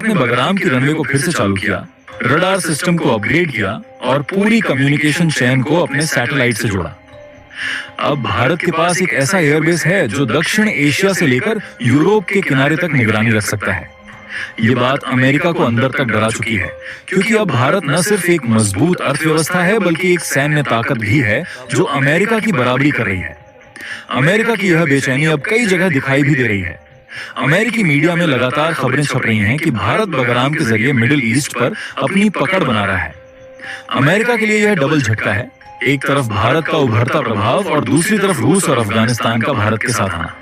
भारत ने बगराम की रनवे को फिर से चालू किया, रडार सिस्टम को अपग्रेड किया और पूरी कम्युनिकेशन चेन को अपने सैटेलाइट से जोड़ा। अब भारत के पास एक ऐसा एयरबेस है जो दक्षिण एशिया से लेकर यूरोप के किनारे तक निगरानी रख सकता है। ये बात अमेरिका को अंदर तक डरा चुकी है, क्योंकि अब भारत न सिर्फ एक मजबूत अर्थव्यवस्था है बल्कि एक सैन्य ताकत भी है जो अमेरिका की बराबरी कर रही है। अमेरिका की यह बेचैनी अब कई जगह दिखाई भी दे रही है। अमेरिकी मीडिया में लगातार खबरें छप रही हैं कि भारत बगराम के जरिए मिडिल ईस्ट पर अपनी पकड़ बना रहा है। अमेरिका के लिए यह डबल झटका है, एक तरफ भारत का उभरता प्रभाव और दूसरी तरफ रूस और अफगानिस्तान का भारत के साथ आना।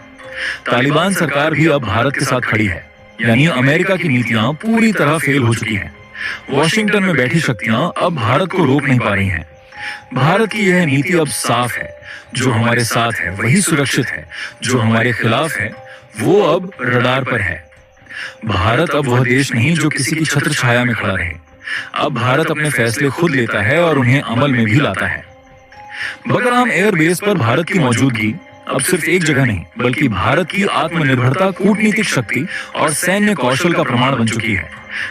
तालिबान सरकार भी अब भारत के साथ खड़ी है, यानी अमेरिका की नीतियां पूरी तरह फेल हो चुकी हैं। वॉशिंगटन में बैठी शक्तियां अब भारत को रोक नहीं पा रही हैं। भारत की यह नीति अब साफ है, जो हमारे साथ है वही सुरक्षित है, जो हमारे खिलाफ है वो अब रडार पर है। भारत अब वह देश नहीं जो किसी की छत्र छाया में खड़ा रहे। अब भारत अपने फैसले खुद लेता है और उन्हें अमल में भी लाता है। बगराम एयरबेस पर भारत की मौजूदगी अब सिर्फ एक जगह नहीं बल्कि भारत की आत्मनिर्भरता, कूटनीतिक शक्ति और सैन्य कौशल का प्रमाण बन चुकी है।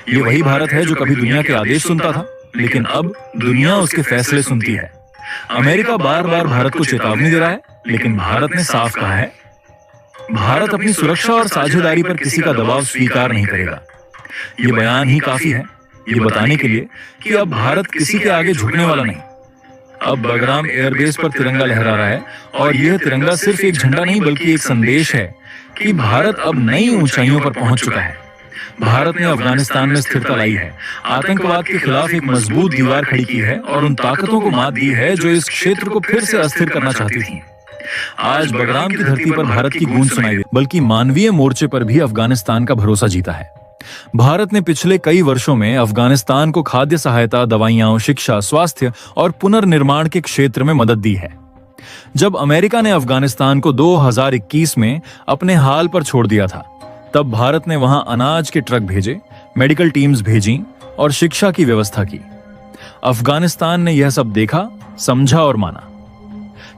ये वही भारत है जो कभी दुनिया के आदेश सुनता था, लेकिन अब दुनिया उसके फैसले सुनती है। अमेरिका बार बार भारत को चेतावनी दे रहा है, लेकिन भारत ने साफ कहा है भारत अपनी सुरक्षा और साझेदारी पर किसी का दबाव स्वीकार नहीं करेगा। ये बयान ही काफी है ये बताने के लिए कि अब भारत किसी के आगे झुकने वाला नहीं। अब बगराम एयरबेस पर तिरंगा लहरा रहा है और यह तिरंगा सिर्फ एक झंडा नहीं बल्कि एक संदेश है कि भारत अब नई ऊंचाइयों पर पहुंच चुका है। भारत ने अफगानिस्तान में स्थिरता लाई है, आतंकवाद के खिलाफ एक मजबूत दीवार खड़ी की है और उन ताकतों को मात दी है जो इस क्षेत्र को फिर से अस्थिर करना चाहती थी। आज बगराम की धरती पर भारत की गूंज सुनाई दे, बल्कि मानवीय मोर्चे पर भी अफगानिस्तान का भरोसा जीता है। भारत ने पिछले कई वर्षों में अफगानिस्तान को खाद्य सहायता, दवाइयां, शिक्षा, स्वास्थ्य और पुनर्निर्माण के क्षेत्र में मदद दी है। जब अमेरिका ने अफगानिस्तान को 2021 में अपने हाल पर छोड़ दिया था, तब भारत ने वहां अनाज के ट्रक भेजे, मेडिकल टीम्स भेजी और शिक्षा की व्यवस्था की। अफगानिस्तान ने यह सब देखा, समझा और माना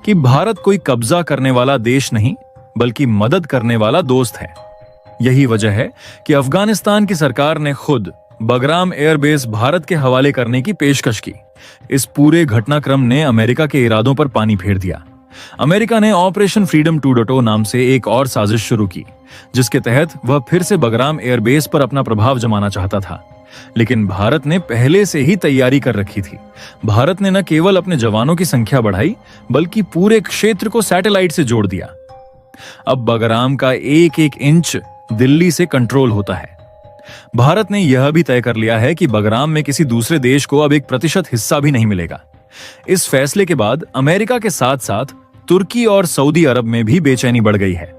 कि भारत कोई कब्जा करने वाला देश नहीं बल्कि मदद करने वाला दोस्त है। यही वजह है कि अफगानिस्तान की सरकार ने खुद बगराम एयरबेस भारत के हवाले करने की पेशकश की। इस पूरे घटनाक्रम ने अमेरिका के इरादों पर पानी फेर दिया। अमेरिका ने ऑपरेशन फ्रीडम 2.0 नाम से एक और साजिश शुरू की, जिसके तहत वह फिर से बगराम एयरबेस पर अपना प्रभाव जमाना चाहता था। लेकिन भारत ने पहले से ही तैयारी कर रखी थी। भारत ने न केवल अपने जवानों की संख्या बढ़ाई बल्कि पूरे क्षेत्र को सैटेलाइट से जोड़ दिया। अब बगराम का एक एक इंच दिल्ली से कंट्रोल होता है। भारत ने यह भी तय कर लिया है कि बगराम में किसी दूसरे देश को अब 1% हिस्सा भी नहीं मिलेगा। इस फैसले के बाद अमेरिका के साथ साथ तुर्की और सऊदी अरब में भी बेचैनी बढ़ गई है।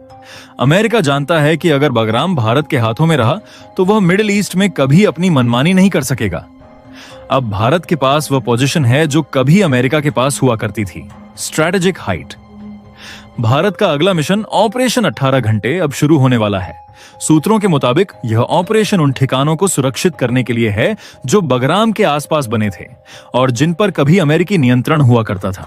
अमेरिका जानता है कि अगर बगराम भारत के हाथों में रहा तो वह मिडिल ईस्ट में कभी अपनी मनमानी नहीं कर सकेगा। अब भारत के पास वह पोजीशन है जो कभी अमेरिका के पास हुआ करती थी, स्ट्रैटेजिक हाइट। भारत का अगला मिशन ऑपरेशन 18 घंटे अब शुरू होने वाला है। सूत्रों के मुताबिक यह ऑपरेशन उन ठिकानों को सुरक्षित करने के लिए है जो बगराम के आसपास बने थे और जिन पर कभी अमेरिकी नियंत्रण हुआ करता था।